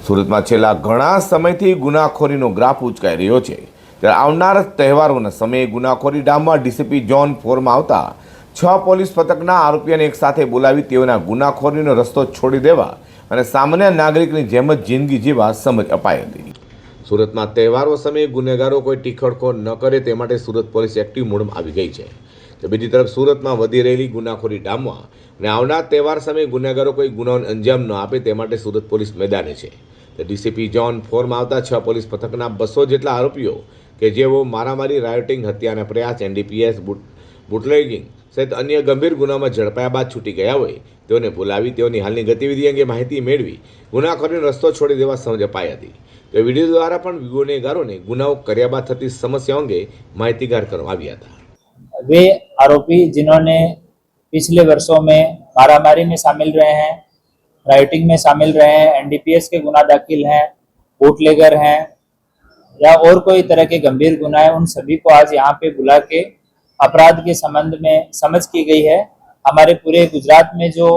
સુરતમાં છેલ્લા ઘણા સમયથી ગુનાખોરીનો ગ્રાફ ઉંચકાઈ રહ્યો છે ત્યારે આવનાર તહેવારોના સમયે ગુનાખોરી ડામમાં ડીસીપી ઝોન 4માં આવતા 6 પોલીસ પથકના આરોપીઓને એકસાથે બોલાવી તેઓના ગુનાખોરીનો રસ્તો છોડી દેવા અને સામાન્ય નાગરિકની જેમ જ જિંદગી જીવવા સમજ અપાઈ હતી। સુરતમાં તહેવારો સમયે ગુનેગારો કોઈ ટીખડખોડ ન કરે તે માટે સુરત પોલીસ એક્ટિવ મોડમાં આવી ગઈ છે। તો બીજી તરફ સુરતમાં વધી રહેલી ગુનાખોરી ડામવા અને આવનાર તહેવાર સમયે ગુનેગારો કોઈ ગુનાઓને અંજામ ન આપે તે માટે સુરત પોલીસ મેદાને છે। ડીસીપી ઝોન 4માં આવતા 6 પોલીસ પથકના 200 જેટલા આરોપીઓ કે જેઓ મારામારી, રાયોટિંગ, હત્યાના પ્રયાસ, એનડીપીએસ, બુટલેગિંગ સહિત અન્ય ગંભીર ગુનામાં ઝડપાયા બાદ છૂટી ગયા હોય તેઓને બોલાવી તેઓની હાલની ગતિવિધિ અંગે માહિતી મેળવી ગુનાખોરીનો રસ્તો છોડી દેવા સમજ અપાઈ હતી। તો વિડીયો દ્વારા પણ ગુનેગારોને ગુનાઓ કર્યા બાદ થતી સમસ્યાઓ અંગે માહિતીગાર કરવામાં આવ્યા હતા। वे आरोपी जिन्होंने पिछले वर्षों में मारामारी में शामिल रहे हैं, राइटिंग में शामिल रहे हैं, एनडीपीएस के गुना दाखिल हैं, बूटलेगर हैं या और कोई तरह के गंभीर गुना है, उन सभी को आज यहाँ पे बुला के अपराध के संबंध में समझ की गई है। हमारे पूरे गुजरात में जो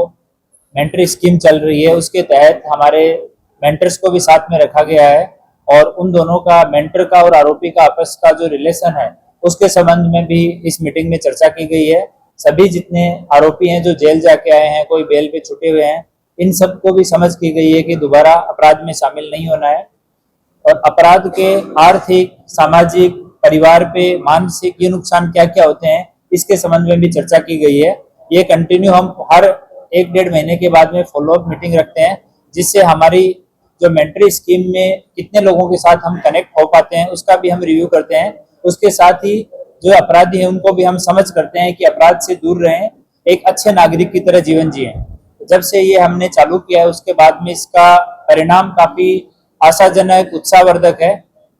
मेंटरी स्कीम चल रही है उसके तहत हमारे मेंटर्स को भी साथ में रखा गया है और उन दोनों का, मेंटर का और आरोपी का आपस का जो रिलेशन है उसके संबंध में भी इस मीटिंग में चर्चा की गई है। सभी जितने आरोपी हैं जो जेल जाके आए हैं, कोई बेल पे छूटे हुए हैं, इन सबको भी समझ की गई है कि दोबारा अपराध में शामिल नहीं होना है और अपराध के आर्थिक, सामाजिक, परिवार पे मानसिक ये नुकसान क्या क्या होते हैं इसके संबंध में भी चर्चा की गई है। ये कंटिन्यू हम हर 1-1.5 महीने के बाद में फॉलोअप मीटिंग रखते हैं जिससे हमारी जो मेंटरी स्कीम में कितने लोगों के साथ हम कनेक्ट हो पाते हैं उसका भी हम रिव्यू करते हैं। उसके साथ ही जो अपराधी हैं उनको भी हम समझ करते हैं कि अपराध से दूर रहें, एक अच्छे नागरिक की तरह जीवन जिएं। जब से ये हमने चालू किया है उसके बाद में इसका परिणाम काफी आशाजनक, उत्साहवर्धक है।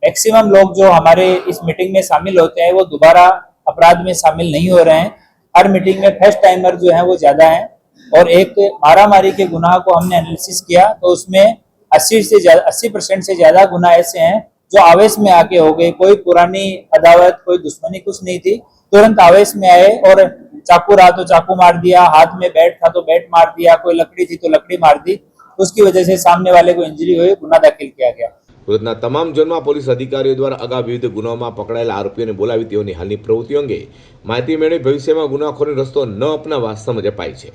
मैक्सिमम लोग जो हमारे इस मीटिंग में शामिल होते हैं वो दोबारा अपराध में शामिल नहीं हो रहे हैं। हर मीटिंग में फर्स्ट टाइमर जो है वो ज्यादा है और एक मारामारी के गुनाह को हमने एनालिसिस किया तो उसमें 80% से ज्यादा गुनाह ऐसे हैं जो आवेश में आके हो गए। कोई पुरानी अदावत, कोई दुश्मनी कुछ नहीं थी, तुरंत आवेश में आए और चाकू रहा तो चाकू मार दिया, हाथ में बैट था तो बैट मार दिया, कोई लकड़ी थी तो लकड़ी मार दी, उसकी वजह से सामने वाले को इंजरी हुई, गुना दाखिल किया गया। સુરતના તમામ ઝોનમાં પોલીસ અધિકારીઓ દ્વારા અગાઉ વિવિધ ગુનાઓમાં પકડાયેલા આરોપીઓને બોલાવી તેઓની હાલની પ્રવૃત્તિઓ અંગે માહિતી મેળવી ભવિષ્યમાં ગુનાખોરીનો રસ્તો ન અપનાવવા સમજ અપાઈ છે।